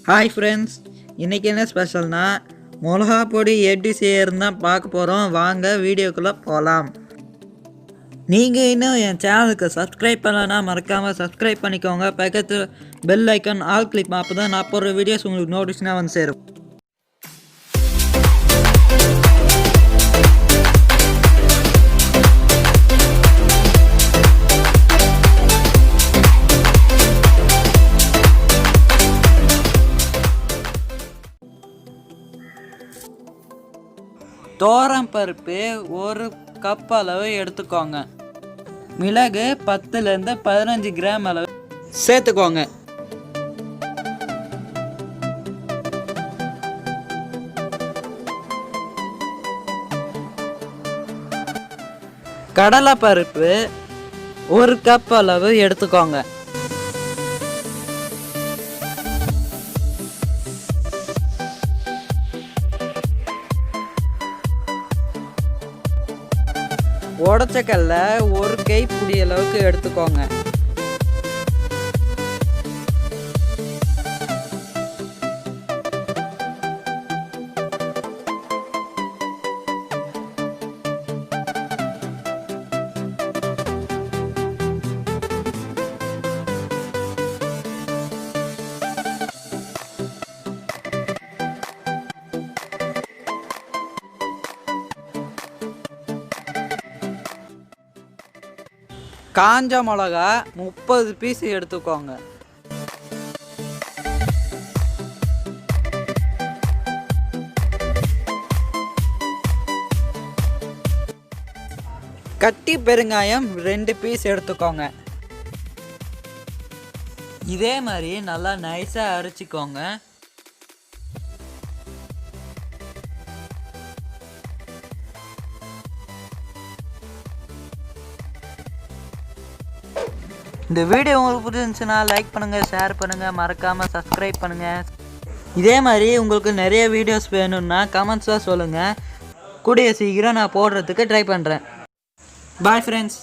Hi friends, இன்றைக்கி என்ன ஸ்பெஷல்னா மிளகா பொடி எப்படி செய்யறதுன்னு தான் பார்க்க போகிறோம். வாங்க வீடியோக்குள்ளே போகலாம். நீங்கள் இன்னும் என் சேனலுக்கு சப்ஸ்கிரைப் பண்ணலன்னா மறக்காமல் சப்ஸ்கிரைப் பண்ணிக்கோங்க. பக்கத்தில் பெல் ஐக்கான் ஆல் கிளிக் அப்போ தான் நான் போடுற வீடியோஸ் உங்களுக்கு நோட்டிஃபிகேஷனாக வந்து சேரும். தோரம் பருப்பு 1 கப் அளவு எடுத்துக்கோங்க. மிளகு 10லேருந்து 15 கிராம் அளவு சேர்த்துக்கோங்க. கடலை பருப்பு 1 கப் அளவு எடுத்துக்கோங்க. உடச்சக்கல்ல 1 கைப்பிடி அளவுக்கு எடுத்துக்கோங்க. காஞ்ச மிளகா 30 பீஸ் எடுத்துக்கோங்க. கட்டி பெருங்காயம் 2 பீஸ் எடுத்துக்கோங்க. இதே மாதிரி நல்லா நைஸாக அரைச்சிக்கோங்க. இந்த வீடியோ உங்களுக்கு பிடிச்சிருந்துச்சுன்னா லைக் பண்ணுங்கள், ஷேர் பண்ணுங்கள், மறக்காமல் சப்ஸ்கிரைப் பண்ணுங்கள். இதே மாதிரி உங்களுக்கு நிறைய வீடியோஸ் வேணும்னா கமெண்ட்ஸாக சொல்லுங்கள். கூடிய சீக்கிரம் நான் போடுறதுக்கு ட்ரை பண்ணுறேன். Bye friends.